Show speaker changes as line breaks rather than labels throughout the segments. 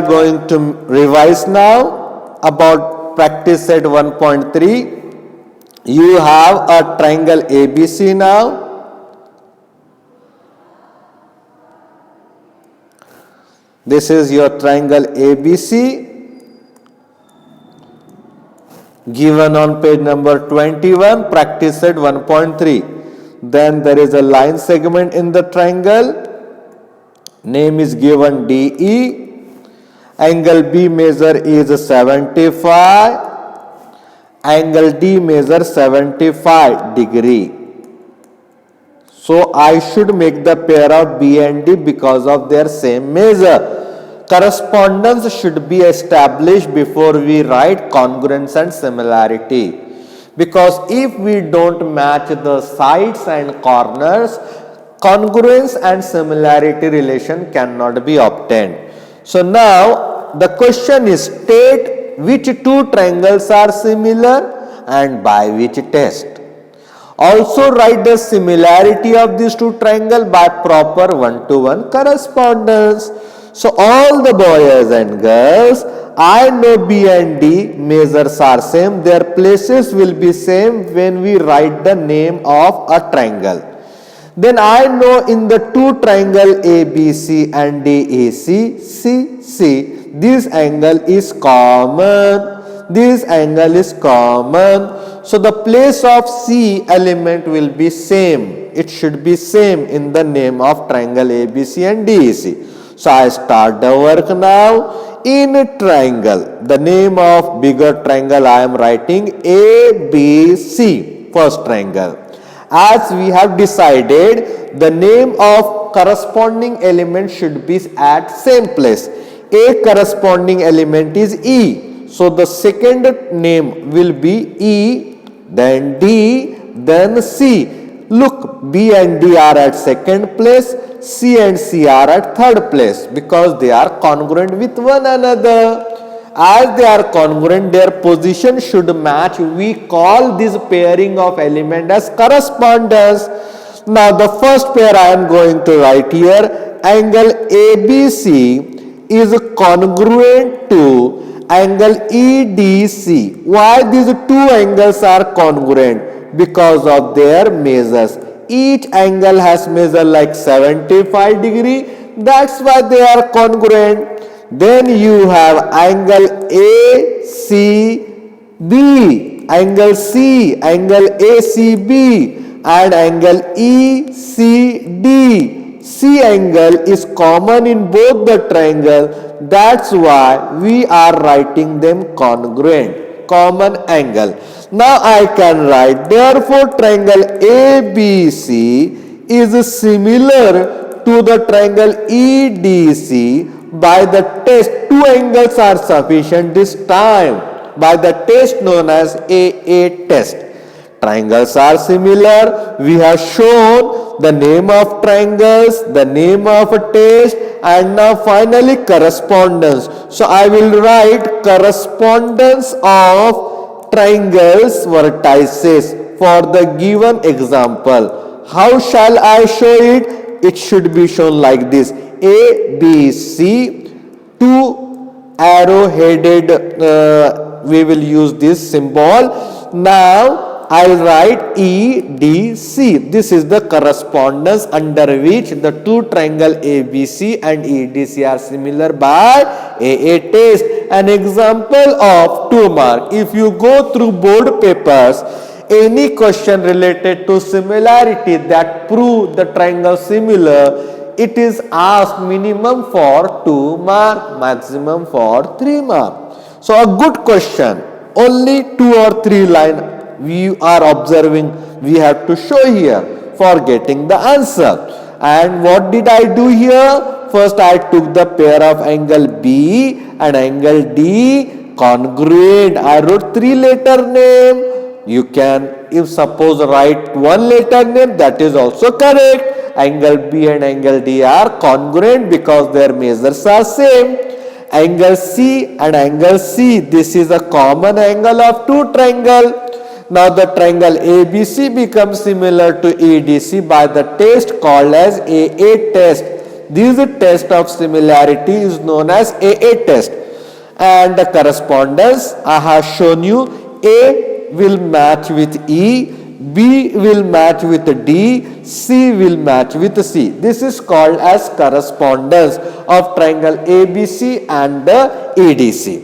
going to revise now about practice set 1.3. You have a triangle ABC now. This is your triangle ABC given on page number 21, practice set 1.3. Then there is a line segment in the triangle. Name is given DE. Angle B measure is 75. Angle D measure 75 degree. So I should make the pair of B and D because of their same measure. Correspondence should be established before we write congruence and similarity. Because if we don't match the sides and corners, congruence and similarity relation cannot be obtained. So now the question is, state which two triangles are similar and by which test. Also write the similarity of these two triangles by proper one-to-one correspondence. So all the boys and girls, I know B and D measures are same. Their places will be same when we write the name of a triangle. Then I know in the two triangle ABC and DAC, see, this angle is common. This angle is common. So the place of C element will be same. It should be same in the name of triangle ABC and DAC. So I start the work now. In a triangle, the name of bigger triangle I am writing ABC, first triangle. As we have decided, the name of corresponding element should be at same place. A corresponding element is E. So the second name will be E, then D, then C. Look, B and D are at second place, C and C are at third place because they are congruent with one another. As they are congruent, their position should match. We call this pairing of element as correspondence. Now the first pair I am going to write here, angle ABC is congruent to angle EDC. Why these two angles are congruent? Because of their measures. Each angle has measure like 75 degree. That's why they are congruent. Then you have angle ACB, angle C, angle ACB, and angle ECD. C angle is common in both the triangle. That's why we are writing them congruent, common angle. Now I can write, therefore triangle ABC is similar to the triangle EDC. By the test, two angles are sufficient this time by the test known as AA test. Triangles are similar. We have shown the name of triangles, the name of a test, and now finally correspondence. So I will write correspondence of triangles vertices for the given example. How shall I show it? It should be shown like this. A, B, C, two arrow headed, we will use this symbol. Now I'll write EDC. This is the correspondence under which the two triangle ABC and EDC are similar by AA test. An example of 2 mark. If you go through board papers, any question related to similarity that prove the triangle similar, it is asked minimum for 2 mark, maximum for 3 mark. So a good question, only 2 or 3 line we are observing, we have to show here for getting the answer. And what did I do here? First I took the pair of angle B and angle D congruent. I wrote 3 letter name. You can, if suppose write 1 letter name, that is also correct. Angle B and angle D are congruent because their measures are same. Angle C and angle C, this is a common angle of two triangle. Now the triangle ABC becomes similar to EDC by the test called as AA test. This test of similarity is known as AA test. And the correspondence I have shown you, A will match with E, B will match with D, C will match with C. This is called as correspondence of triangle ABC and the EDC.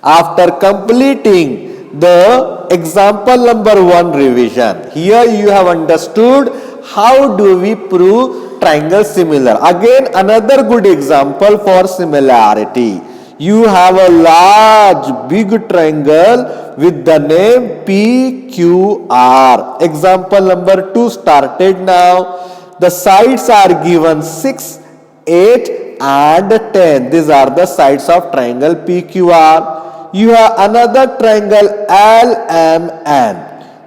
After completing the example number 1 revision, here you have understood how do we prove triangle similar. Again, another good example for similarity. You have a large big triangle with the name PQR. Example number 2 started now. The sides are given 6, 8 and 10. These are the sides of triangle PQR. You have another triangle LMN.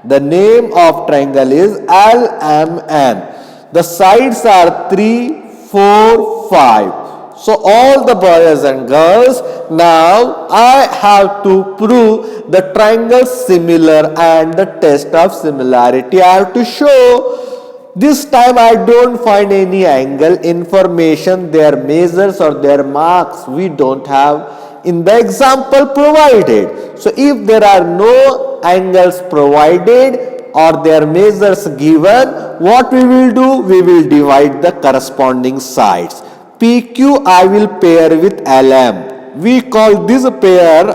The name of triangle is LMN. The sides are 3, 4, 5. So all the boys and girls, now I have to prove the triangle similar and the test of similarity I have to show. This time I don't find any angle information, their measures or their marks we don't have in the example provided. So if there are no angles provided or their measures given, what we will do? We will divide the corresponding sides. PQ I will pair with LM. We call this pair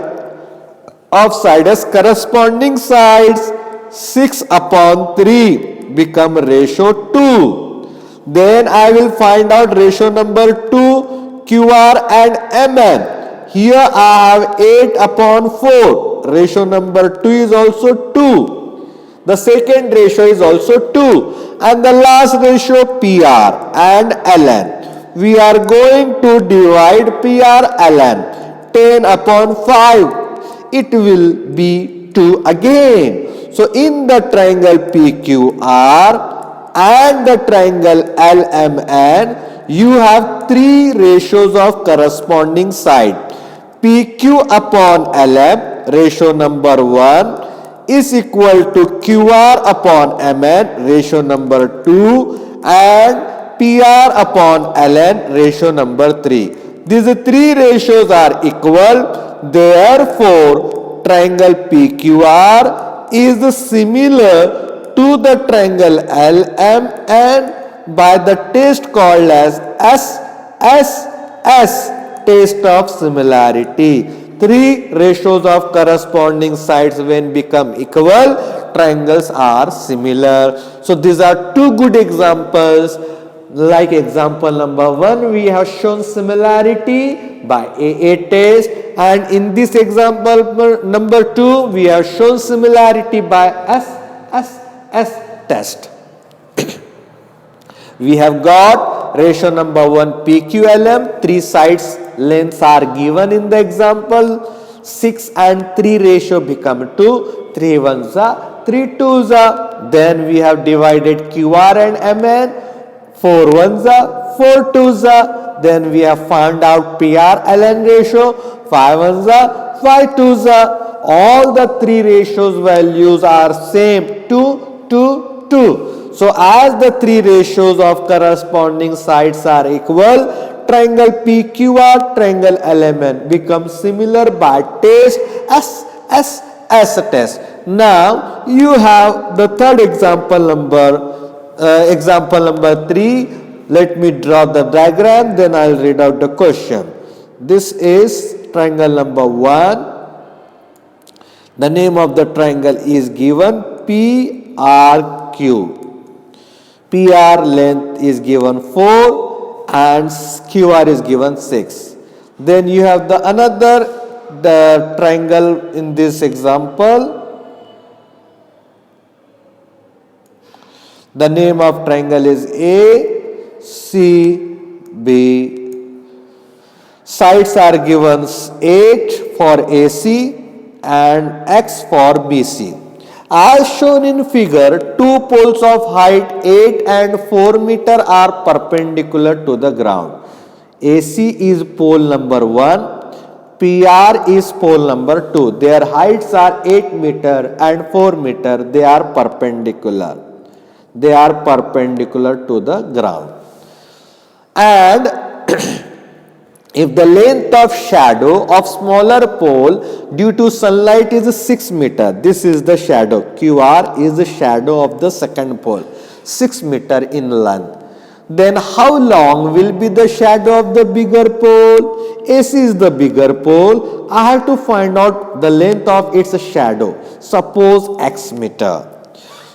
of sides as corresponding sides. 6 upon 3 become ratio 2. Then I will find out ratio number 2 QR and MN. Here I have 8 upon 4. Ratio number 2 is also 2. The second ratio is also 2. And the last ratio PR and LN. We are going to divide PR LN. 10 upon 5. It will be 2 again. So in the triangle PQR and the triangle LMN, you have 3 ratios of corresponding side. PQ upon LM, ratio number 1, is equal to QR upon MN, ratio number 2, and PR upon LN, ratio number 3. These 3 ratios are equal. Therefore, triangle PQR is similar to the triangle LMN by the test called as SSS, test of similarity. 3 ratios of corresponding sides when become equal, triangles are similar. So these are 2 good examples. Like example number 1, we have shown similarity by AA test, and in this example number 2, we have shown similarity by SSS test. We have got ratio number 1 PQLM, 3 sides lengths are given in the example. 6 and 3 ratio become 2, 3 ones are 3 twos are. Then we have divided QR and MN. 4 ones are 4 twos are. Then we have found out PR LN ratio. 5 ones are 5 twos are. All the 3 ratios values are same, 2, 2, 2. So as the 3 ratios of corresponding sides are equal, triangle PQR, triangle LMN becomes similar by test SSS test. Now you have the third example number 3. Let me draw the diagram, then I will read out the question. This is triangle number 1. The name of the triangle is given PRQ. PR length is given 4 and QR is given 6. Then you have the triangle in this example. The name of triangle is ACB. Sides are given 8 for AC and X for BC. As shown in figure, 2 poles of height 8 and 4 meter are perpendicular to the ground. AC is pole number 1, PR is pole number 2. Their heights are 8 meter and 4 meter. They are perpendicular. They are perpendicular to the ground. And if the length of shadow of smaller pole due to sunlight is 6 meter, this is the shadow, QR is the shadow of the second pole, 6 meter in length. Then how long will be the shadow of the bigger pole? AC is the bigger pole. I have to find out the length of its shadow. Suppose X meter.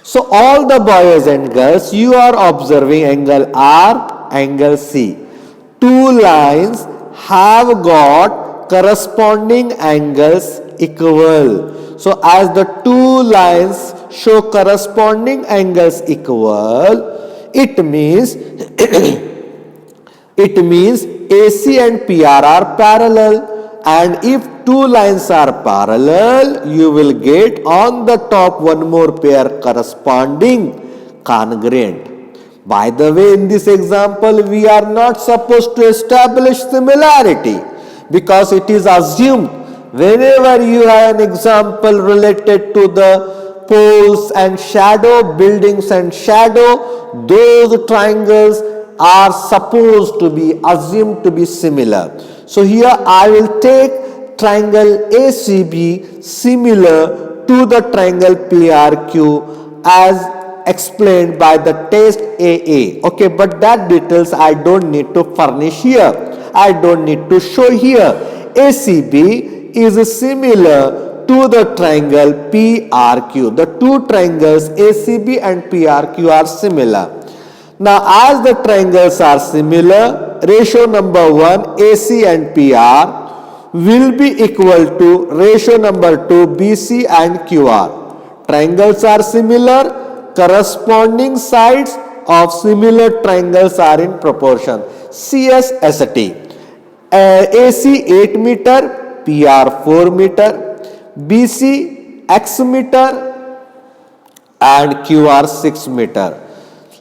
So all the boys and girls, you are observing angle R, angle C. Two lines have got corresponding angles equal. So as the two lines show corresponding angles equal, it means AC and PR are parallel, and if two lines are parallel, you will get on the top one more pair corresponding congruent. By the way, in this example, we are not supposed to establish similarity because it is assumed whenever you have an example related to the poles and shadow, buildings and shadow, those triangles are supposed to be assumed to be similar. So here I will take triangle ACB similar to the triangle PRQ as explained by the test AA. Okay, but that details I don't need to furnish here. I don't need to show here. ACB is similar to the triangle PRQ. The two triangles ACB and PRQ are similar. Now as the triangles are similar, ratio number 1 AC and PR will be equal to ratio number 2 BC and QR. Triangles are similar, corresponding sides of similar triangles are in proportion. CSST. AC 8 meter, PR 4 meter, BC X meter and QR 6 meter.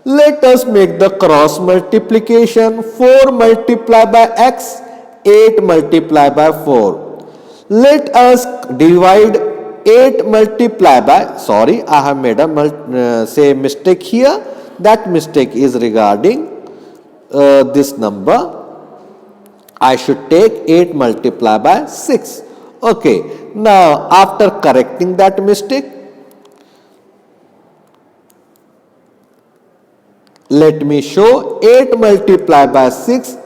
Let us make the cross multiplication. 4 multiplied by X, 8 multiplied by 4. Let us divide 8 multiplied by, sorry, I have made a mistake here. That mistake is regarding this number. I should take 8 multiplied by 6. Okay, now after correcting that mistake, let me show 8 multiplied by 6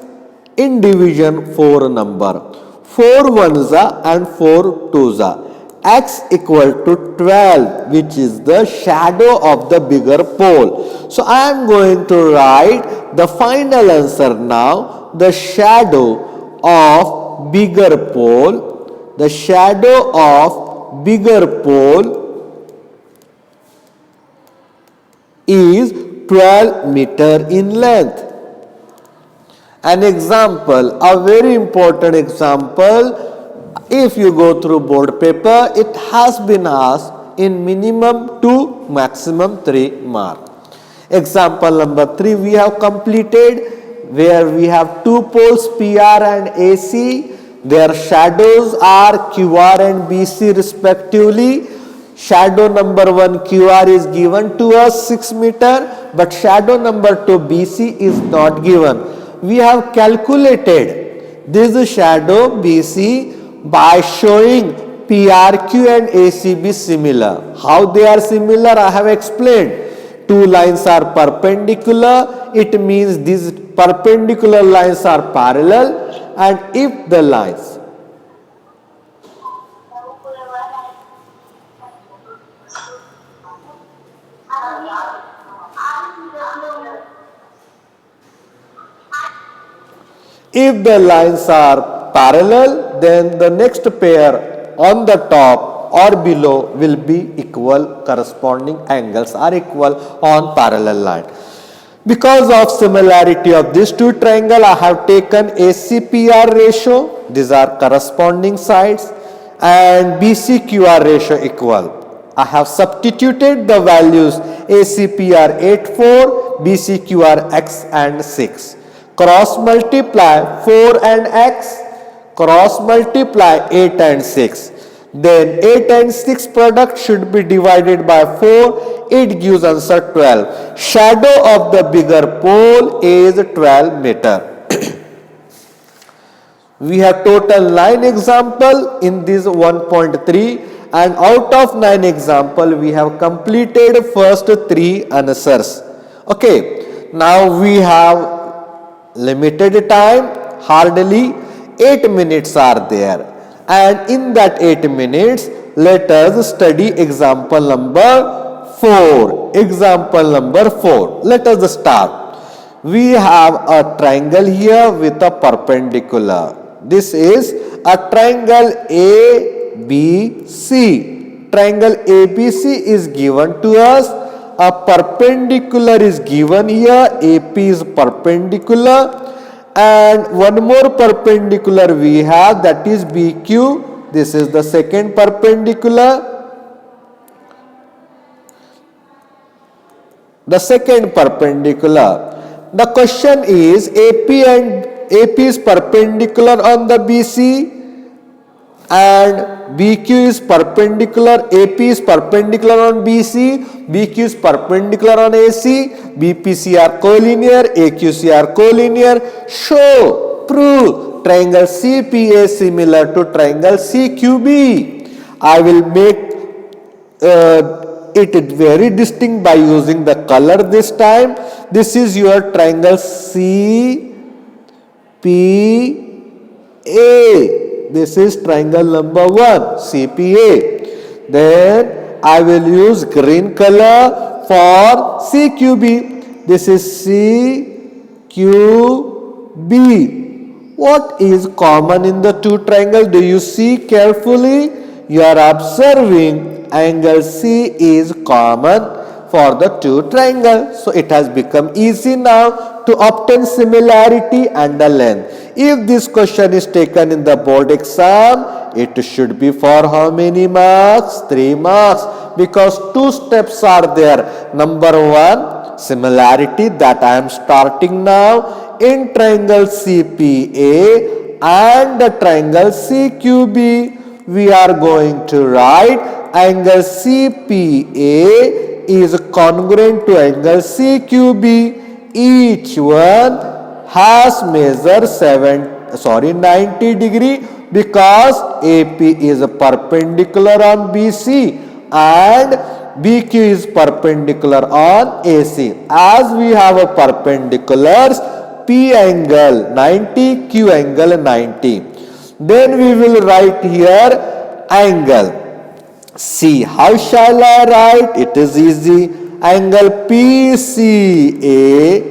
in division 4 number. 4 ones are and 4 twos are. X equal to 12, which is the shadow of the bigger pole. So I am going to write the final answer now. The shadow of bigger pole, the shadow of bigger pole is 12 meter in length. An example, a very important example. If you go through board paper, it has been asked in minimum 2, maximum 3 mark. Example number 3 we have completed, where we have two poles PR and AC. Their shadows are QR and BC respectively. Shadow number 1 QR is given to us 6 meter, but shadow number 2 BC is not given. We have calculated this shadow BC by showing PRQ and ACB similar. How they are similar I have explained. Two lines are perpendicular, it means these perpendicular lines are parallel, and if the lines are parallel, then the next pair on the top or below will be equal, corresponding angles are equal on parallel line. Because of similarity of these two triangles, I have taken ACPR ratio, these are corresponding sides, and BCQR ratio equal. I have substituted the values ACPR 8, 4, BCQR X and 6. Cross multiply 4 and X, cross multiply 8 and 6. Then 8 and 6 product should be divided by 4. It gives answer 12. Shadow of the bigger pole is 12 meter. We have total 9 example in this 1.3, and out of 9 example we have completed first 3 answers. Okay, now we have limited time, hardly 8 minutes are there, and in that 8 minutes let us study example number 4. Example number 4. Let us start. We have a triangle here with a perpendicular. This is a triangle ABC. Triangle ABC is given to us. A perpendicular is given here. AP is perpendicular. And one more perpendicular we have, that is BQ. This is the second perpendicular. The second perpendicular. The question is AP is perpendicular on the BC and BQ is perpendicular. AP is perpendicular on BC, BQ is perpendicular on AC, BPC are collinear, AQC are collinear. Show, prove triangle CPA similar to triangle CQB. I will make it very distinct by using the color this time. This is your triangle CPA. This is triangle number 1, CPA. Then I will use green color for CQB. This is CQB. What is common in the two triangles? Do you see carefully? You are observing angle C is common for the two triangles. So it has become easy now to obtain similarity and the length. If this question is taken in the board exam, it should be for how many marks? 3 marks, because 2 steps are there. Number 1, similarity, that I am starting now in triangle CPA and the triangle CQB. We are going to write angle CPA is congruent to angle CQB. Each one has measured 90 degree because AP is perpendicular on BC and BQ is perpendicular on AC. As we have a perpendiculars, P angle 90, Q angle 90. Then we will write here angle C. How shall I write? It is easy. Angle PCA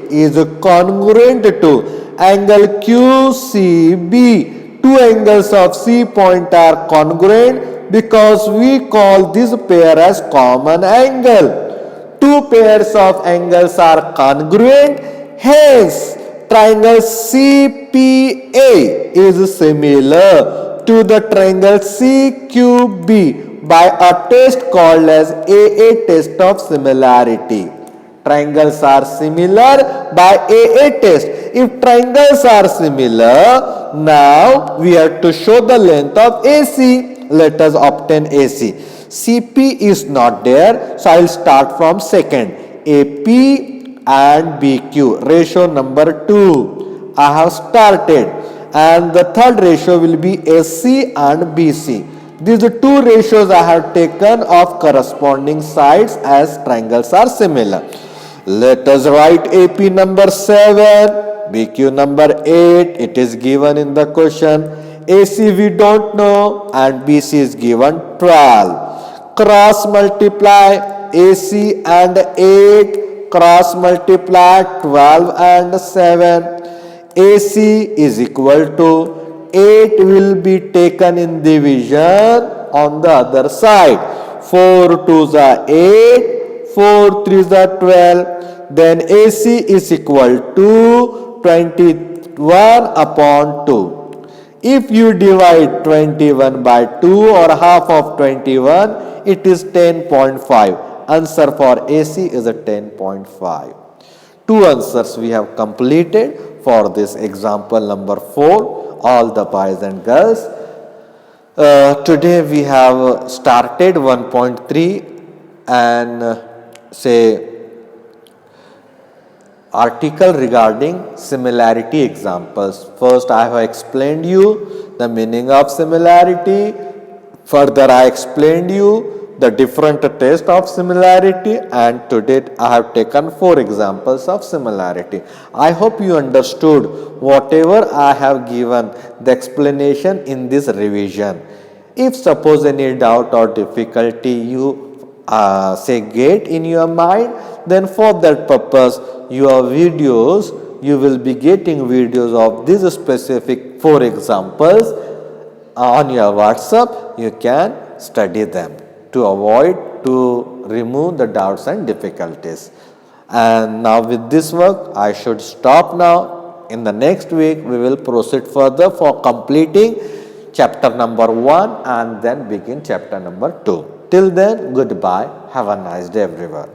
is congruent to angle QCB. Two angles of C point are congruent because we call this pair as common angle. Two pairs of angles are congruent. Hence, triangle CPA is similar to the triangle CQB by a test called as AA test of similarity. Triangles are similar by AA test. If triangles are similar, now we have to show the length of AC. Let us obtain AC. CP is not there, so I will start from second. AP and BQ, ratio number 2. I have started, and the third ratio will be AC and BC. These two ratios I have taken of corresponding sides as triangles are similar. Let us write AP number 7, BQ number 8. It is given in the question. AC we don't know and BC is given 12. Cross multiply AC and 8. Cross multiply 12 and 7. AC is equal to 8 will be taken in division on the other side. 4 2s are 8, 4 3s are 12. Then AC is equal to 21 upon 2. If you divide 21 by 2 or half of 21, it is 10.5. Answer for AC is a 10.5. Two answers we have completed for this example number 4. All the boys and girls. Today we have started 1.3 and article regarding similarity examples. First, I have explained you the meaning of similarity. Further, I explained you the different taste of similarity, and today I have taken 4 examples of similarity. I hope you understood whatever I have given the explanation in this revision. If suppose any doubt or difficulty you say get in your mind, then for that purpose your videos, you will be getting videos of these specific 4 examples on your WhatsApp. You can study them to avoid to remove the doubts and difficulties. And now with this work I should stop now. In the next week we will proceed further for completing chapter number 1 and then begin chapter number 2. Till then, goodbye. Have a nice day everyone.